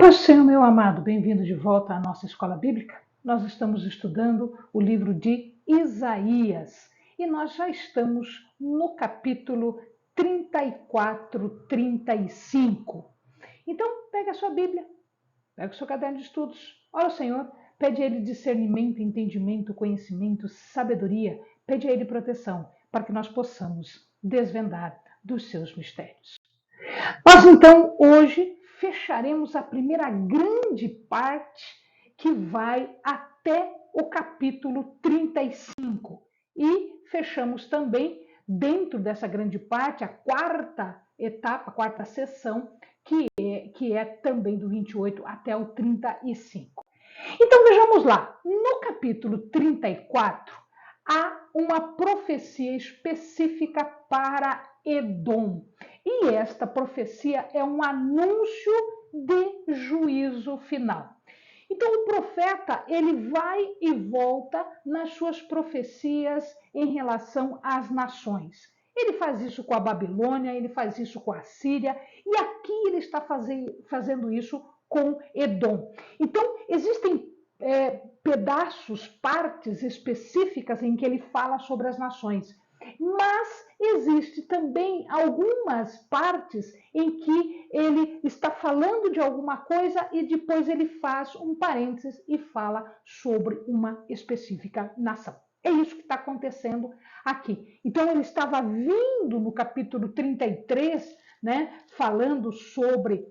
paz do Senhor, meu amado, bem-vindo de volta à nossa escola bíblica. Nós estamos estudando o livro de Isaías e nós já estamos no capítulo 34, 35. Então, pega a sua Bíblia, pega o seu caderno de estudos, ora ao Senhor, pede a Ele discernimento, entendimento, conhecimento, sabedoria, pede a Ele proteção, para que nós possamos desvendar dos seus mistérios. Nós, então, hoje fecharemos a primeira grande parte que vai até o capítulo 35. E fechamos também, dentro dessa grande parte, a quarta etapa, a quarta sessão, que é também do 28 até o 35. Então, vejamos lá. No capítulo 34, há uma profecia específica para Edom. E esta profecia é um anúncio de juízo final. Então o profeta, ele vai e volta nas suas profecias em relação às nações. Ele faz isso com a Babilônia, ele faz isso com a Síria, e aqui ele está fazendo isso com Edom. Então existem pedaços, partes específicas em que ele fala sobre as nações. Mas existe também algumas partes em que ele está falando de alguma coisa e depois ele faz um parênteses e fala sobre uma específica nação. É isso que está acontecendo aqui. Então ele estava vindo no capítulo 33, né, falando sobre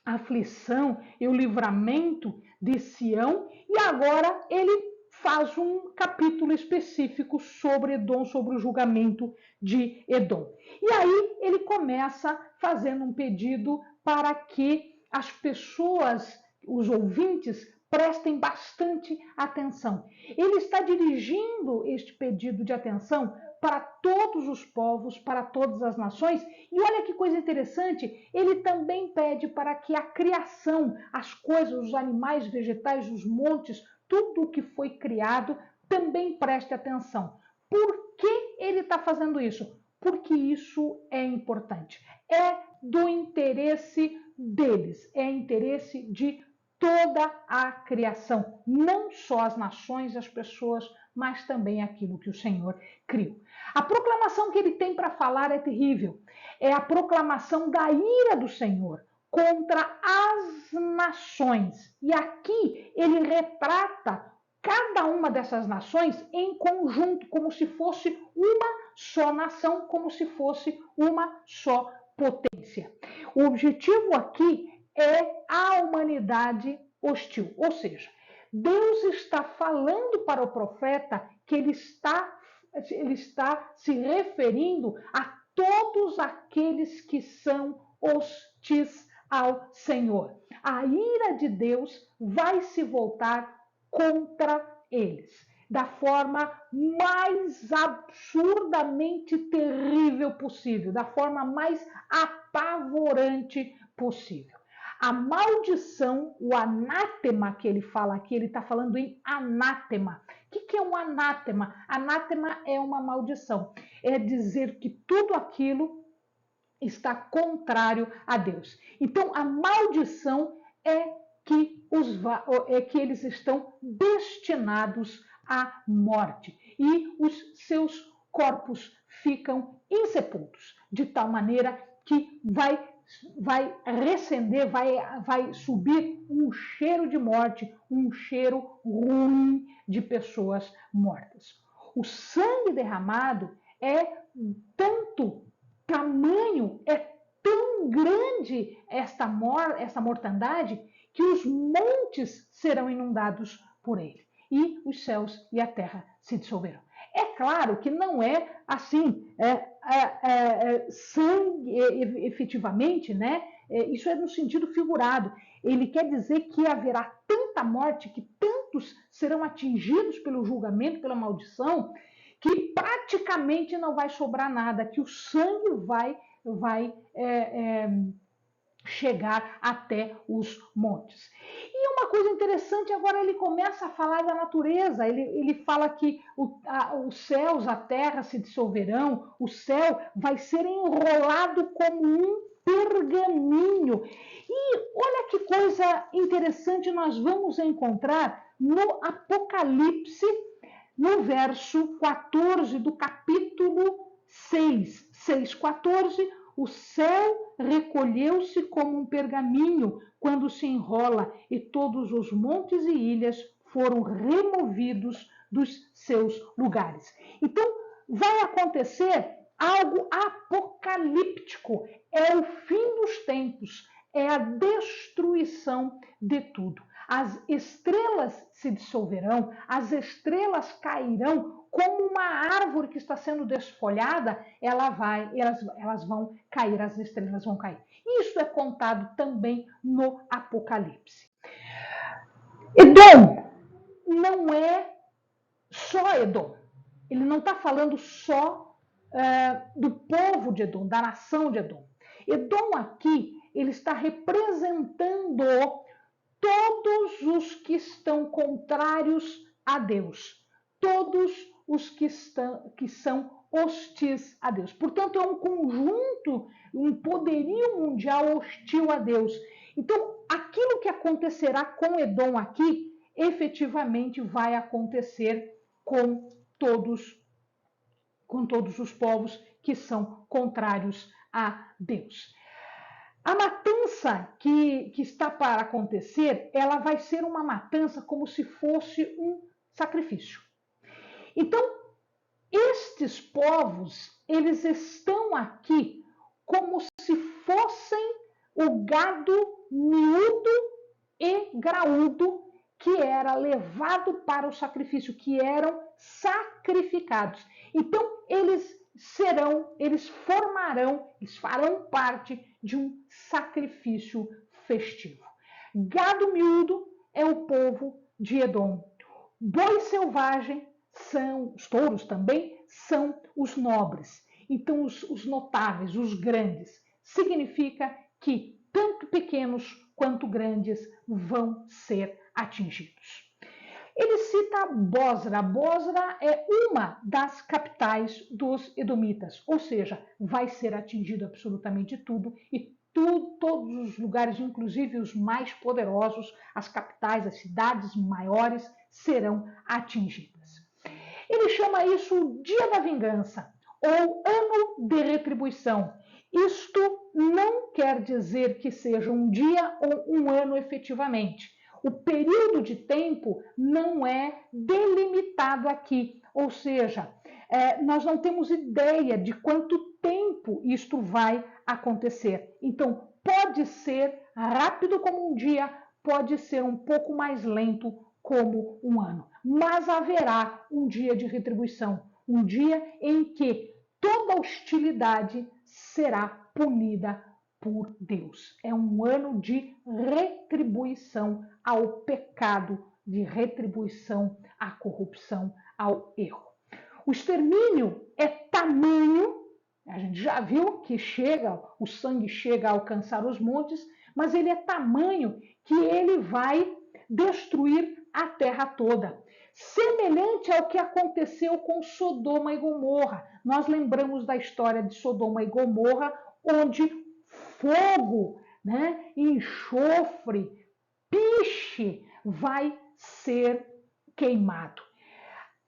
a aflição e o livramento de Sião, e agora ele faz um capítulo específico sobre Edom, sobre o julgamento de Edom. E aí ele começa fazendo um pedido para que as pessoas, os ouvintes, prestem bastante atenção. Ele está dirigindo este pedido de atenção para todos os povos, para todas as nações. E olha que coisa interessante, ele também pede para que a criação, as coisas, os animais, vegetais, os montes, tudo o que foi criado, também preste atenção. Por que ele está fazendo isso? Porque isso é importante. É do interesse deles, é interesse de toda a criação, não só as nações, as pessoas, mas também aquilo que o Senhor criou. A proclamação que ele tem para falar é terrível. É a proclamação da ira do Senhor contra as nações. E aqui ele retrata cada uma dessas nações em conjunto, como se fosse uma só nação, como se fosse uma só potência. O objetivo aqui é a humanidade hostil, ou seja, Deus está falando para o profeta que ele está se referindo a todos aqueles que são hostis ao Senhor. A ira de Deus vai se voltar contra eles, da forma mais absurdamente terrível possível, da forma mais apavorante possível. A maldição, o anátema que ele fala aqui, ele está falando em anátema. O que é um anátema? Anátema é uma maldição. É dizer que tudo aquilo está contrário a Deus. Então, a maldição é que eles estão destinados à morte e os seus corpos ficam insepultos, de tal maneira que vai recender, vai subir um cheiro de morte, um cheiro ruim de pessoas mortas. O sangue derramado é tanto tamanho, é tão grande esta mortandade que os montes serão inundados por ele e os céus e a terra se dissolverão. É claro que não é assim, sangue efetivamente, né? Isso é no sentido figurado. Ele quer dizer que haverá tanta morte, que tantos serão atingidos pelo julgamento, pela maldição, que praticamente não vai sobrar nada, que o sangue vai chegar até os montes. E uma coisa interessante, agora ele começa a falar da natureza, ele fala que os céus, a terra se dissolverão, o céu vai ser enrolado como um pergaminho. E olha que coisa interessante nós vamos encontrar no Apocalipse, no verso 14 do capítulo 6, 6:14, o céu recolheu-se como um pergaminho quando se enrola, e todos os montes e ilhas foram removidos dos seus lugares. Então, vai acontecer algo apocalíptico, é o fim dos tempos, é a destruição de tudo. As estrelas se dissolverão, as estrelas cairão como uma árvore que está sendo desfolhada, elas vão cair, as estrelas vão cair. Isso é contado também no Apocalipse. Edom não é só Edom. Ele não está falando só do povo de Edom, da nação de Edom. Edom aqui, ele está representando todos os que estão contrários a Deus, todos os que são hostis a Deus. Portanto, é um conjunto, um poderio mundial hostil a Deus. Então, aquilo que acontecerá com Edom aqui, efetivamente vai acontecer com todos os povos que são contrários a Deus. A matança que está para acontecer, ela vai ser uma matança como se fosse um sacrifício. Então, estes povos, eles estão aqui como se fossem o gado miúdo e graúdo que era levado para o sacrifício, que eram sacrificados. Então, eles farão parte de um sacrifício festivo. Gado miúdo é o povo de Edom. Boi selvagem os touros também são os nobres. Então, os notáveis, os grandes, significa que tanto pequenos quanto grandes vão ser atingidos. Ele cita Bosra. Bosra é uma das capitais dos edomitas, ou seja, vai ser atingido absolutamente tudo e todos os lugares, inclusive os mais poderosos, as capitais, as cidades maiores, serão atingidas. Ele chama isso o Dia da Vingança ou Ano de Retribuição. Isto não quer dizer que seja um dia ou um ano efetivamente. O período de tempo não é delimitado aqui, ou seja, nós não temos ideia de quanto tempo isto vai acontecer. Então, pode ser rápido como um dia, pode ser um pouco mais lento como um ano. Mas haverá um dia de retribuição, um dia em que toda hostilidade será punida por Deus. É um ano de retribuição ao pecado, de retribuição à corrupção, ao erro. O extermínio é tamanho, a gente já viu que o sangue chega a alcançar os montes, mas ele é tamanho que ele vai destruir a terra toda. Semelhante ao que aconteceu com Sodoma e Gomorra. Nós lembramos da história de Sodoma e Gomorra, onde fogo, enxofre, piche vai ser queimado.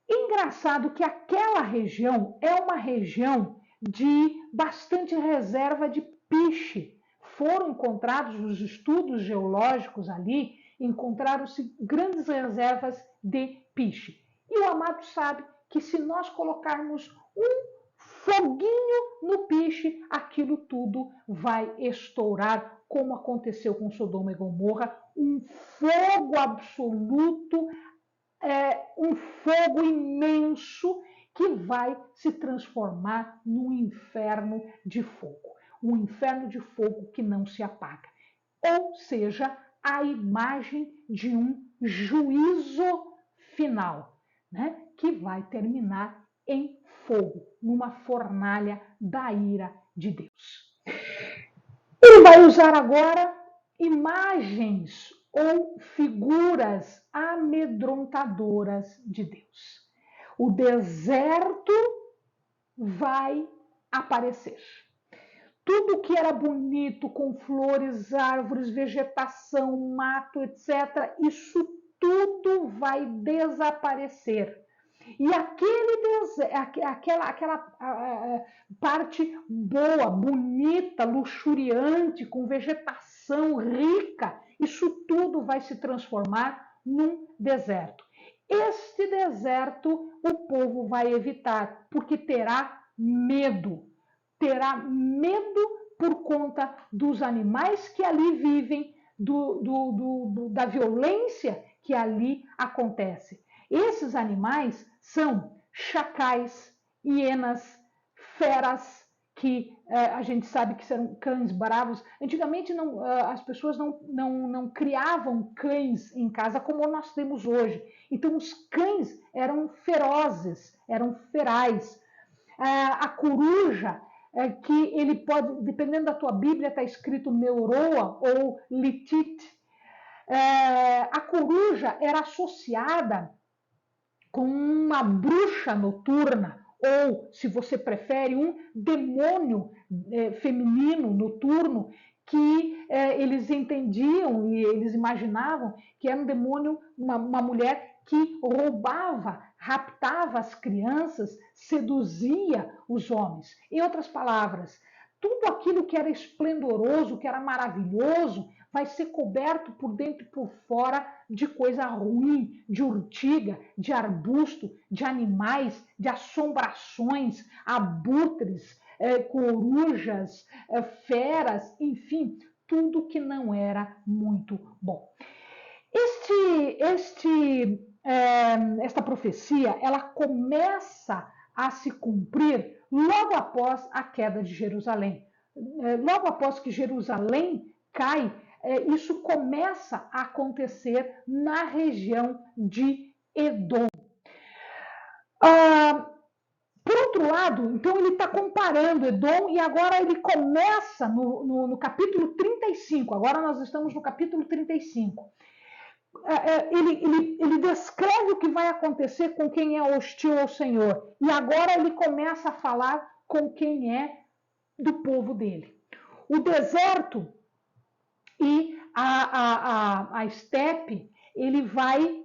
Engraçado que aquela região é uma região de bastante reserva de piche. Foram encontrados os estudos geológicos ali, encontraram-se grandes reservas de piche. E o amado sabe que se nós colocarmos um foguinho no piche, aquilo tudo vai estourar, como aconteceu com Sodoma e Gomorra, um fogo absoluto, um fogo imenso que vai se transformar num inferno de fogo. Um inferno de fogo que não se apaga. Ou seja, a imagem de um juízo final, que vai terminar em fogo, numa fornalha da ira de Deus. Ele vai usar agora imagens ou figuras amedrontadoras de Deus. O deserto vai aparecer. Tudo que era bonito, com flores, árvores, vegetação, mato, etc., isso tudo vai desaparecer. E aquela parte boa, bonita, luxuriante, com vegetação rica, isso tudo vai se transformar num deserto. Este deserto o povo vai evitar, porque terá medo por conta dos animais que ali vivem, da violência que ali acontece. Esses animais são chacais, hienas, feras, que a gente sabe que são cães bravos. Antigamente as pessoas não criavam cães em casa como nós temos hoje. Então os cães eram ferozes, eram ferais. A coruja, que ele pode, dependendo da tua Bíblia, está escrito Neuroa ou Litit. A coruja era associada com uma bruxa noturna, ou, se você prefere, um demônio feminino noturno, que eles entendiam e eles imaginavam que era um demônio, uma mulher que roubava, raptava as crianças, seduzia os homens. Em outras palavras, tudo aquilo que era esplendoroso, que era maravilhoso, vai ser coberto por dentro e por fora de coisa ruim, de urtiga, de arbusto, de animais, de assombrações, abutres, corujas, feras, enfim, tudo que não era muito bom. Esta profecia, ela começa a se cumprir logo após a queda de Jerusalém. Logo após que Jerusalém cai, isso começa a acontecer na região de Edom. Por outro lado, então ele está comparando Edom e agora ele começa no capítulo 35, agora nós estamos no capítulo 35. Ele descreve o que vai acontecer com quem é hostil ao Senhor. E agora ele começa a falar com quem é do povo dele. O deserto e a estepe, ele vai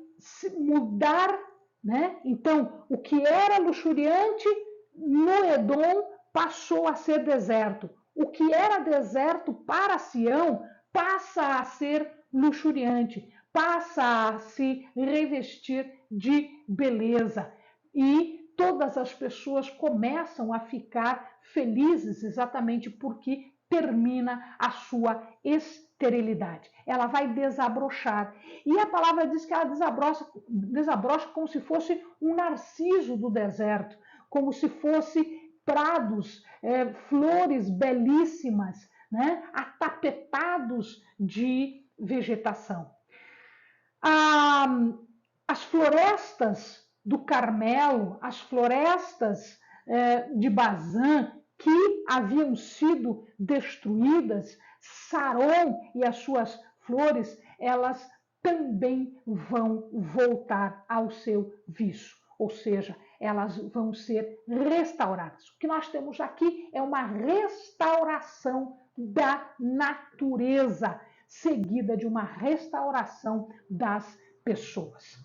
mudar, né? Então, o que era luxuriante no Edom passou a ser deserto. O que era deserto para Sião passa a ser luxuriante, passa a se revestir de beleza. E todas as pessoas começam a ficar felizes exatamente porque termina a sua esterilidade. Ela vai desabrochar. E a palavra diz que ela desabrocha como se fosse um narciso do deserto, como se fosse prados, flores belíssimas, né? Atapetados de vegetação. As florestas do Carmelo, as florestas de Bazã, que haviam sido destruídas, Saron e as suas flores, elas também vão voltar ao seu viço, ou seja, elas vão ser restauradas. O que nós temos aqui é uma restauração da natureza, seguida de uma restauração das pessoas.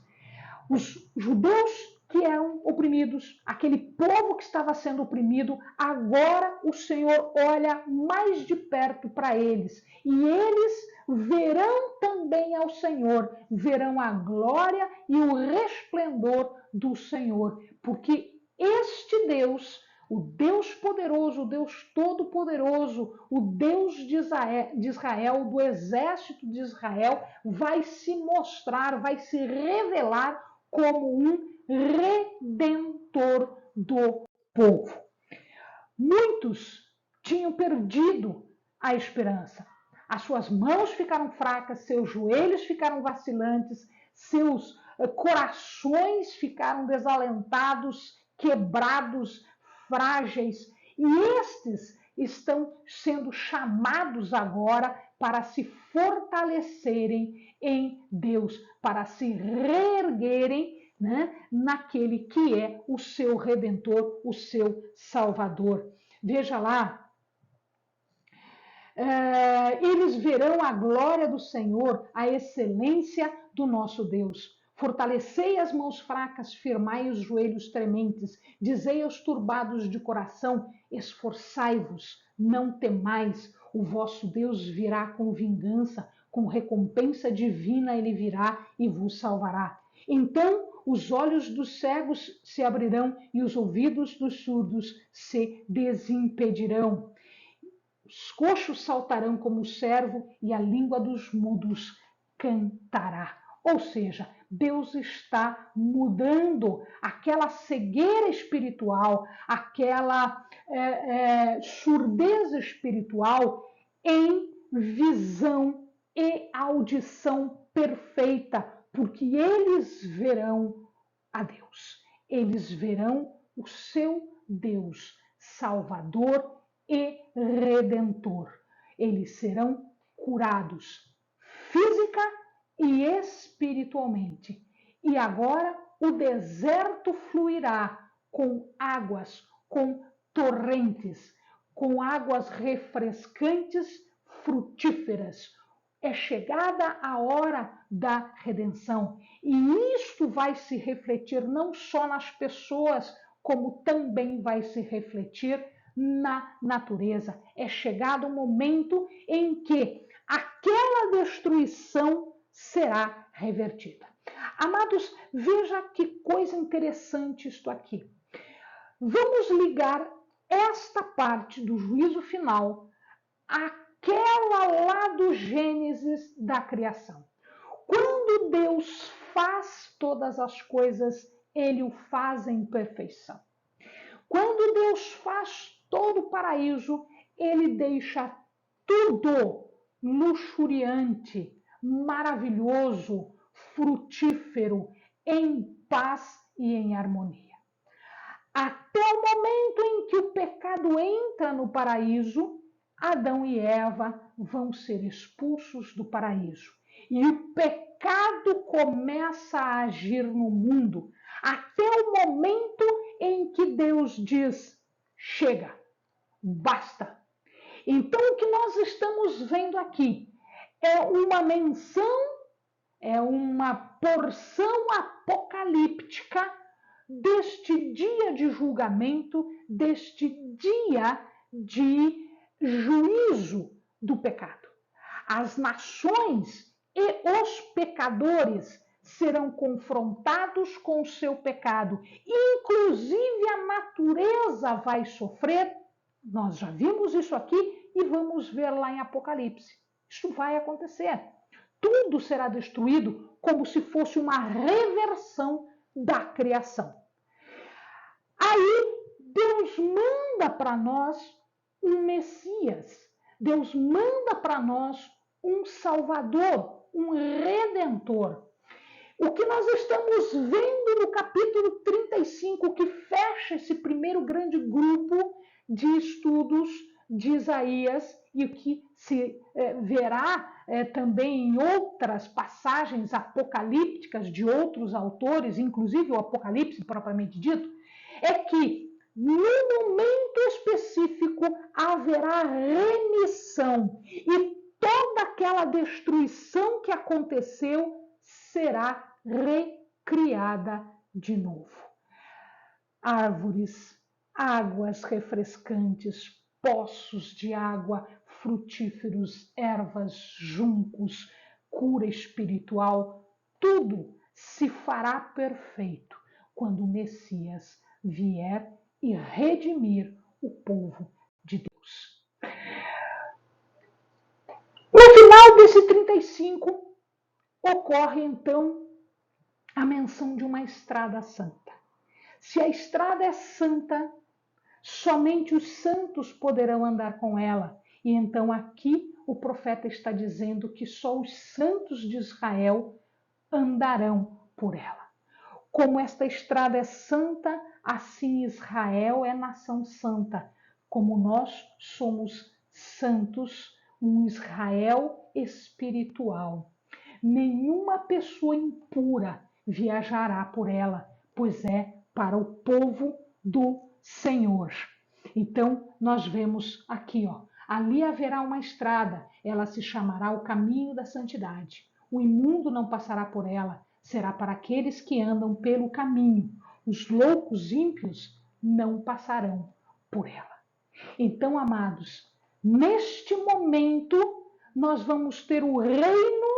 Os judeus que eram oprimidos, aquele povo que estava sendo oprimido, agora o Senhor olha mais de perto para eles e eles verão também ao Senhor, verão a glória e o resplendor do Senhor, porque este Deus, o Deus poderoso, o Deus todo-poderoso, o Deus de Israel, do exército de Israel, vai se mostrar, vai se revelar como um redentor do povo. Muitos tinham perdido a esperança. As suas mãos ficaram fracas, seus joelhos ficaram vacilantes, seus corações ficaram desalentados, quebrados, frágeis. E estes estão sendo chamados agora para se fortalecerem em Deus, para se reerguerem, né, naquele que é o seu Redentor, o seu Salvador. Veja lá, Eles verão a glória do Senhor, a excelência do nosso Deus. Fortalecei as mãos fracas, firmai os joelhos trementes, dizei aos turbados de coração, esforçai-vos, não temais, o vosso Deus virá com vingança, com recompensa divina ele virá e vos salvará. Então os olhos dos cegos se abrirão e os ouvidos dos surdos se desimpedirão. Os coxos saltarão como o cervo e a língua dos mudos cantará. Ou seja, Deus está mudando aquela cegueira espiritual, aquela surdez espiritual em visão e audição perfeita, porque eles verão a Deus. Eles verão o seu Deus, Salvador e Redentor. Eles serão curados física e espiritualmente. E agora o deserto fluirá com águas, com torrentes, com águas refrescantes, frutíferas. É chegada a hora da redenção. E isto vai se refletir não só nas pessoas, como também vai se refletir na natureza. É chegado o momento em que aquela destruição será revertida. Amados, veja que coisa interessante isto aqui. Vamos ligar esta parte do juízo final àquela lá do Gênesis da criação. Quando Deus faz todas as coisas, ele o faz em perfeição. Quando Deus faz todo o paraíso, ele deixa tudo luxuriante, maravilhoso, frutífero, em paz e em harmonia. Até o momento em que o pecado entra no paraíso, Adão e Eva vão ser expulsos do paraíso. E o pecado começa a agir no mundo, até o momento em que Deus diz, chega, basta. Então, o que nós estamos vendo aqui é uma menção, é uma porção apocalíptica deste dia de julgamento, deste dia de juízo do pecado. As nações e os pecadores serão confrontados com o seu pecado. Inclusive a natureza vai sofrer. Nós já vimos isso aqui e vamos ver lá em Apocalipse. Isso vai acontecer. Tudo será destruído como se fosse uma reversão da criação. Aí Deus manda para nós um Messias. Deus manda para nós um Salvador, um Redentor. O que nós estamos vendo no capítulo 35, que fecha esse primeiro grande grupo de estudos de Isaías, e o que se verá também em outras passagens apocalípticas de outros autores, inclusive o Apocalipse propriamente dito, é que no momento específico haverá remissão e toda aquela destruição que aconteceu será recriada de novo. Árvores, águas refrescantes, poços de água frutíferos, ervas, juncos, cura espiritual, tudo se fará perfeito quando o Messias vier e redimir o povo de Deus. No final desse 35, ocorre então a menção de uma estrada santa. Se a estrada é santa, somente os santos poderão andar com ela. E então aqui o profeta está dizendo que só os santos de Israel andarão por ela. Como esta estrada é santa, assim Israel é nação santa. Como nós somos santos, um Israel espiritual. Nenhuma pessoa impura viajará por ela, pois é para o povo do Senhor. Então, nós vemos aqui, Ali haverá uma estrada, ela se chamará o caminho da santidade. O imundo não passará por ela, será para aqueles que andam pelo caminho. Os loucos ímpios não passarão por ela. Então, amados, neste momento nós vamos ter o reino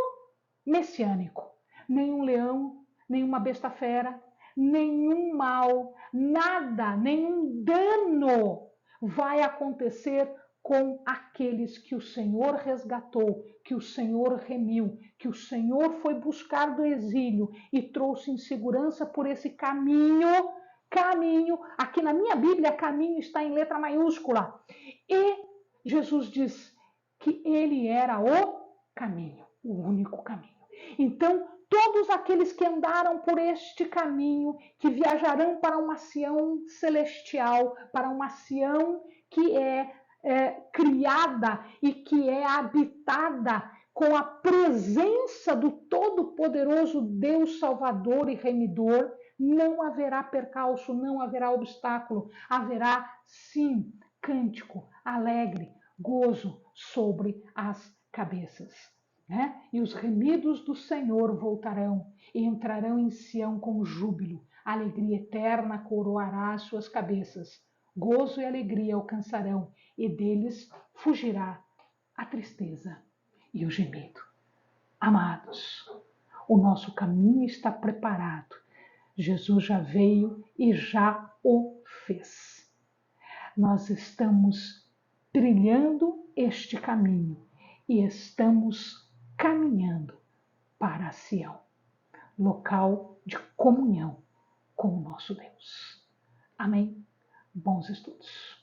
messiânico. Nenhum leão, nenhuma besta fera, nenhum mal, nada, nenhum dano vai acontecer com aqueles que o Senhor resgatou, que o Senhor remiu, que o Senhor foi buscar do exílio e trouxe em segurança por esse caminho. Caminho, aqui na minha Bíblia, caminho está em letra maiúscula. E Jesus diz que ele era o caminho, o único caminho. Então, todos aqueles que andaram por este caminho, que viajarão para uma Sião celestial, para uma Sião que é criada e que é habitada com a presença do Todo-Poderoso Deus Salvador e Remidor, não haverá percalço, não haverá obstáculo, haverá sim cântico alegre, gozo sobre as cabeças. Né? E os remidos do Senhor voltarão e entrarão em Sião com júbilo. A alegria eterna coroará as suas cabeças. Gozo e alegria alcançarão, e deles fugirá a tristeza e o gemido. Amados, o nosso caminho está preparado. Jesus já veio e já o fez. Nós estamos trilhando este caminho e estamos caminhando para Sião, local de comunhão com o nosso Deus. Amém? Bons estudos.